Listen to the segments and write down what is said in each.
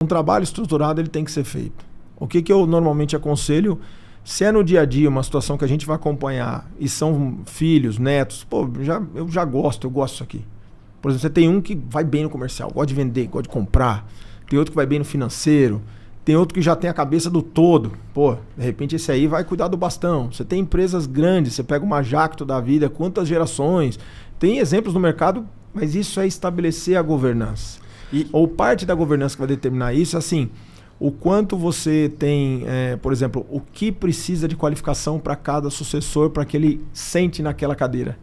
Um trabalho estruturado ele tem que ser feito. O que eu normalmente aconselho, se é no dia a dia uma situação que a gente vai acompanhar e são filhos, netos, pô, eu gosto disso aqui. Por exemplo, você tem um que vai bem no comercial, gosta de vender, gosta de comprar. Tem outro que vai bem no financeiro. Tem outro que já tem a cabeça do todo. Pô, de repente esse aí vai cuidar do bastão. Você tem empresas grandes, você pega uma Jacto da vida, quantas gerações. Tem exemplos no mercado, mas isso é estabelecer a governança. Ou parte da governança que vai determinar isso, assim, o quanto você tem, por exemplo, o que precisa de qualificação para cada sucessor para que ele sente naquela cadeira.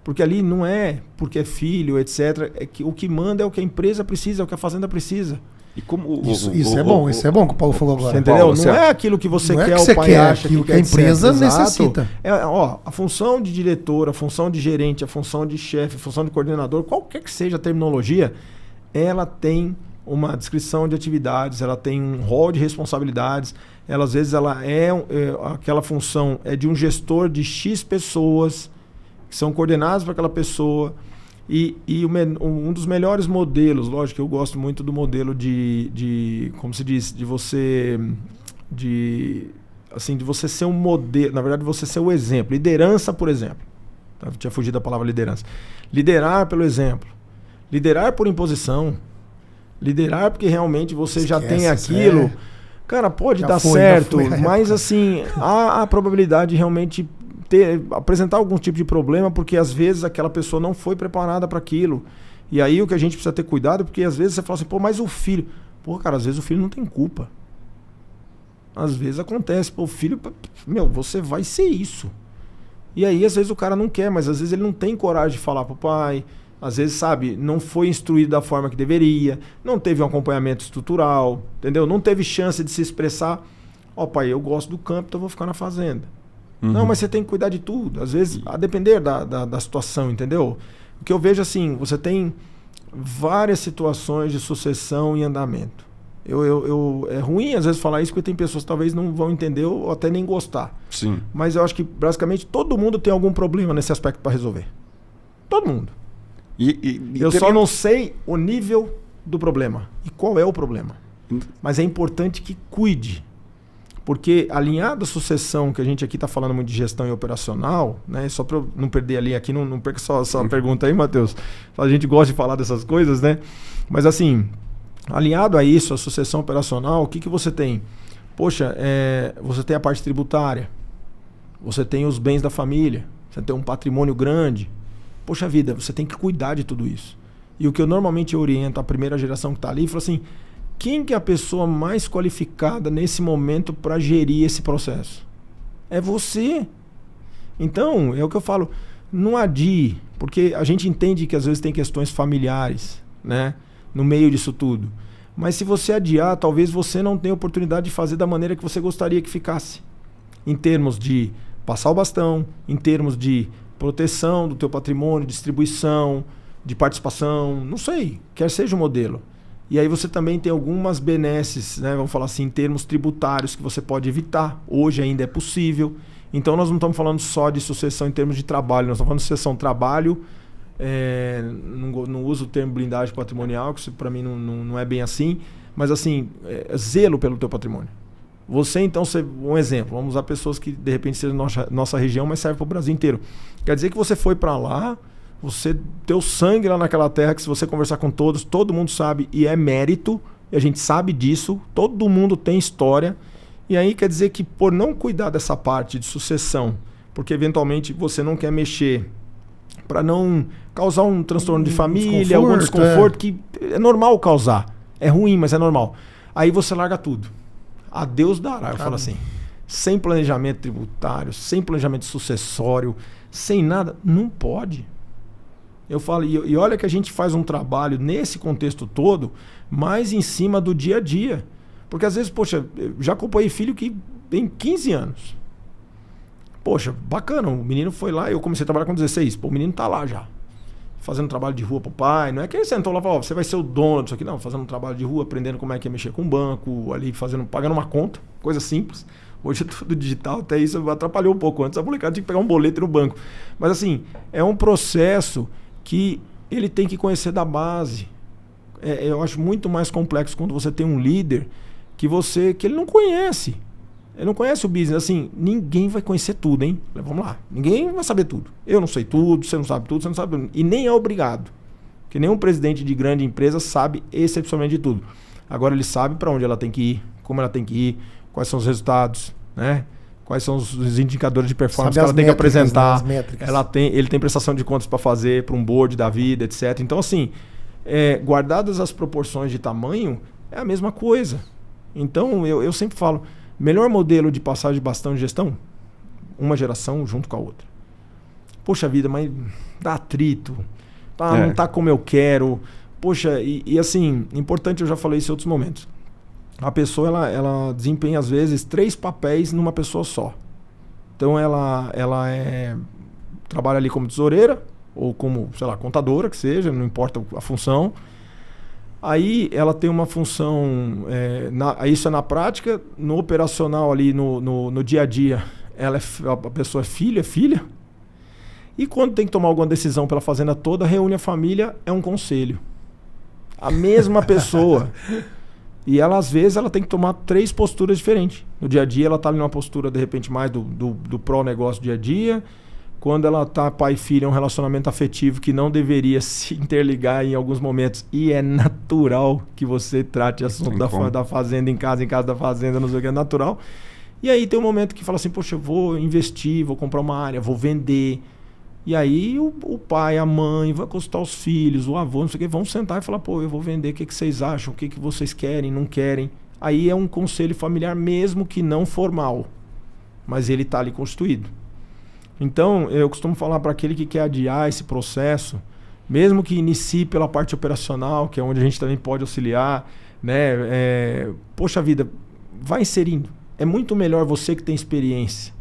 Porque ali não é porque é filho, etc. É que o que manda é o que a empresa precisa, é o que a fazenda precisa. E como isso é bom que o Paulo falou agora. Você entendeu? Não é aquilo que você quer, o pai acha, aquilo que a empresa necessita. A função de diretor, a função de gerente, a função de chefe, a função de coordenador, qualquer que seja a terminologia, ela tem uma descrição de atividades, ela tem um rol de responsabilidades, ela às vezes aquela função é de um gestor de X pessoas que são coordenadas para aquela pessoa. E um dos melhores modelos, lógico que eu gosto muito do modelo como se diz, de você ser um modelo, na verdade você ser o exemplo. Liderança, por exemplo. Eu tinha fugido da palavra liderança. Liderar pelo exemplo. Liderar por imposição. Liderar porque realmente você já tem aquilo. Cara, pode dar certo, mas assim, há a probabilidade de realmente apresentar algum tipo de problema, porque às vezes aquela pessoa não foi preparada para aquilo. E aí o que a gente precisa ter cuidado, porque às vezes você fala assim, pô, mas o filho... Pô, cara, às vezes o filho não tem culpa. Às vezes acontece, pô, o filho... você vai ser isso. E aí às vezes o cara não quer, mas às vezes ele não tem coragem de falar pro pai. Às vezes, sabe, não foi instruído da forma que deveria, não teve um acompanhamento estrutural, entendeu? Não teve chance de se expressar. Ó, pai, eu gosto do campo, então eu vou ficar na fazenda. Uhum. Não, mas você tem que cuidar de tudo. Às vezes, a depender da situação, entendeu? O que eu vejo assim, você tem várias situações de sucessão em andamento. É ruim às vezes falar isso, porque tem pessoas que talvez não vão entender ou até nem gostar. Sim. Mas eu acho que basicamente todo mundo tem algum problema nesse aspecto para resolver. Todo mundo. Eu só não sei o nível do problema e qual é o problema. Mas é importante que cuide. Porque alinhado à sucessão, que a gente aqui está falando muito de gestão e operacional, né? Só para eu não perder a linha aqui, não perca só a pergunta aí, Matheus. A gente gosta de falar dessas coisas, né? Mas assim, alinhado a isso, a sucessão operacional, o que você tem? Poxa, você tem a parte tributária, você tem os bens da família, você tem um patrimônio grande. Poxa vida, você tem que cuidar de tudo isso. E o que eu normalmente oriento a primeira geração que está ali, falo assim, quem que é a pessoa mais qualificada nesse momento para gerir esse processo? É você. Então, é o que eu falo, não adie, porque a gente entende que às vezes tem questões familiares, né, no meio disso tudo. Mas se você adiar, talvez você não tenha oportunidade de fazer da maneira que você gostaria que ficasse. Em termos de passar o bastão, em termos de proteção do teu patrimônio, distribuição, de participação, não sei, quer seja o modelo. E aí você também tem algumas benesses, né, vamos falar assim, em termos tributários que você pode evitar. Hoje ainda é possível. Então nós não estamos falando só de sucessão em termos de trabalho, nós estamos falando de sucessão trabalho, não uso o termo blindagem patrimonial, que para mim não é bem assim, mas assim, zelo pelo teu patrimônio. Você, então, um exemplo, vamos usar pessoas que de repente sejam nossa região, mas serve para o Brasil inteiro. Quer dizer que você foi para lá, você teu sangue lá naquela terra, que se você conversar com todos, todo mundo sabe, e é mérito, e a gente sabe disso, todo mundo tem história. E aí quer dizer que por não cuidar dessa parte de sucessão, porque eventualmente você não quer mexer, para não causar um transtorno de família, algum desconforto, que é normal causar. É ruim, mas é normal. Aí você larga tudo. A Deus dará, eu falo assim, sem planejamento tributário, sem planejamento sucessório, sem nada, não pode. Eu falo, e olha que a gente faz um trabalho nesse contexto todo, mais em cima do dia a dia. Porque às vezes, poxa, eu já acompanhei filho que tem 15 anos. Poxa, bacana, o menino foi lá, eu comecei a trabalhar com 16, pô, o menino tá lá já, fazendo trabalho de rua pro pai, não é que ele sentou lá e falou, você vai ser o dono disso aqui, não, fazendo um trabalho de rua, aprendendo como é que é mexer com o banco, ali pagando uma conta, coisa simples. Hoje é tudo digital, até isso atrapalhou um pouco. Antes a molecada tinha que pegar um boleto no banco. Mas assim, é um processo que ele tem que conhecer da base. Eu acho muito mais complexo quando você tem um líder que ele não conhece. Ele não conhece o business. Assim, ninguém vai conhecer tudo, hein? Vamos lá. Ninguém vai saber tudo. Eu não sei tudo, você não sabe tudo, você não sabe tudo. E nem é obrigado. Porque nenhum presidente de grande empresa sabe excepcionalmente de tudo. Agora ele sabe para onde ela tem que ir, como ela tem que ir, quais são os resultados, né? Quais são os indicadores de performance que ela tem que apresentar. Ele tem prestação de contas para fazer para um board da vida, etc. Então, assim, guardadas as proporções de tamanho, é a mesma coisa. Então, eu sempre falo, melhor modelo de passagem de bastão de gestão, uma geração junto com a outra. Poxa vida, mas dá atrito, não tá como eu quero. Poxa, e assim, importante, eu já falei isso em outros momentos. A pessoa, ela desempenha, às vezes, 3 papéis numa pessoa só. Então, ela trabalha ali como tesoureira, ou como, sei lá, contadora, que seja, não importa a função. Aí, ela tem uma função, isso é na prática, no operacional ali, no dia a dia, a pessoa é filha. E quando tem que tomar alguma decisão pela fazenda toda, reúne a família, é um conselho. A mesma pessoa. E ela, às vezes, ela tem que tomar 3 posturas diferentes. No dia a dia, ela está ali numa postura, de repente, mais do pró-negócio dia a dia. Quando ela está pai e filha, é um relacionamento afetivo que não deveria se interligar em alguns momentos. E é natural que você trate assunto da fazenda em casa da fazenda, não sei o que, é natural. E aí tem um momento que fala assim, poxa, eu vou investir, vou comprar uma área, vou vender. E aí o pai, a mãe, vai consultar os filhos, o avô, não sei o que, vão sentar e falar, pô, eu vou vender, o que vocês acham, o que vocês querem, não querem. Aí é um conselho familiar mesmo que não formal, mas ele está ali constituído. Então, eu costumo falar para aquele que quer adiar esse processo, mesmo que inicie pela parte operacional, que é onde a gente também pode auxiliar, né? Poxa vida, vai inserindo. É muito melhor você que tem experiência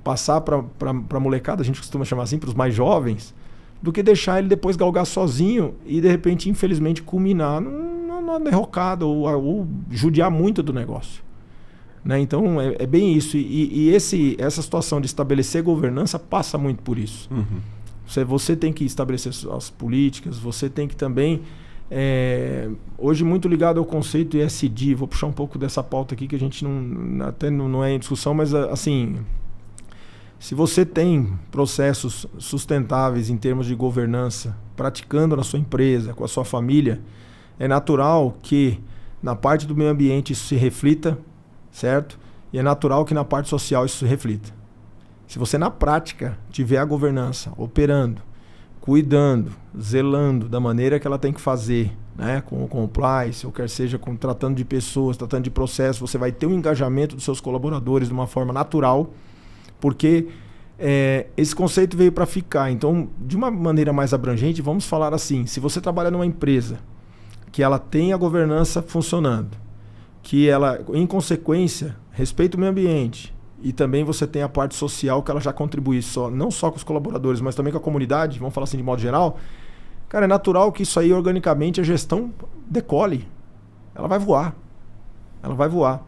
passar para a molecada, a gente costuma chamar assim, para os mais jovens, do que deixar ele depois galgar sozinho e, de repente, infelizmente, culminar numa derrocada ou judiar muito do negócio. Né? Então, é bem isso. E essa situação de estabelecer governança passa muito por isso. Uhum. Você tem que estabelecer as políticas, você tem que também... hoje, muito ligado ao conceito ESG, vou puxar um pouco dessa pauta aqui, que a gente não é em discussão, mas, assim... Se você tem processos sustentáveis em termos de governança, praticando na sua empresa, com a sua família, é natural que na parte do meio ambiente isso se reflita, certo? E é natural que na parte social isso se reflita. Se você na prática tiver a governança operando, cuidando, zelando da maneira que ela tem que fazer, né? Com o compliance, ou quer seja tratando de pessoas, tratando de processos, você vai ter um engajamento dos seus colaboradores de uma forma natural, porque esse conceito veio para ficar. Então, de uma maneira mais abrangente, vamos falar assim, se você trabalha numa empresa que ela tem a governança funcionando, que ela, em consequência, respeita o meio ambiente, e também você tem a parte social que ela já contribui não só com os colaboradores, mas também com a comunidade, vamos falar assim de modo geral, cara, é natural que isso aí, organicamente, a gestão decole. Ela vai voar. Ela vai voar.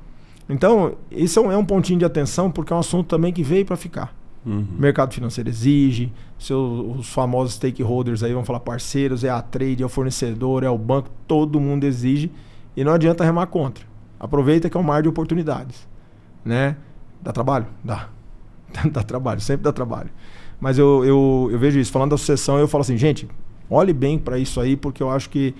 Então, esse é um pontinho de atenção, porque é um assunto também que veio para ficar. Uhum. O mercado financeiro exige, os famosos stakeholders aí, vamos falar parceiros, é a trade, é o fornecedor, é o banco, todo mundo exige, e não adianta remar contra. Aproveita que é um mar de oportunidades. Né? Dá trabalho? Dá. Dá trabalho, sempre dá trabalho. Mas eu vejo isso, falando da sucessão, eu falo assim, gente, olhe bem para isso aí, porque eu acho que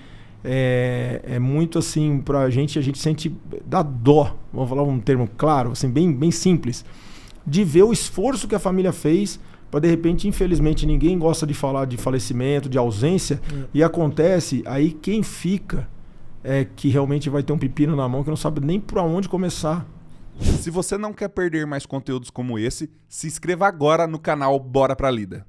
é muito assim, a gente sente, dá dó, vamos falar um termo claro, assim, bem simples, de ver o esforço que a família fez para, de repente, infelizmente, ninguém gosta de falar de falecimento, de ausência, e acontece, aí quem fica que realmente vai ter um pepino na mão que não sabe nem por onde começar. Se você não quer perder mais conteúdos como esse, se inscreva agora no canal Bora Pra Lida.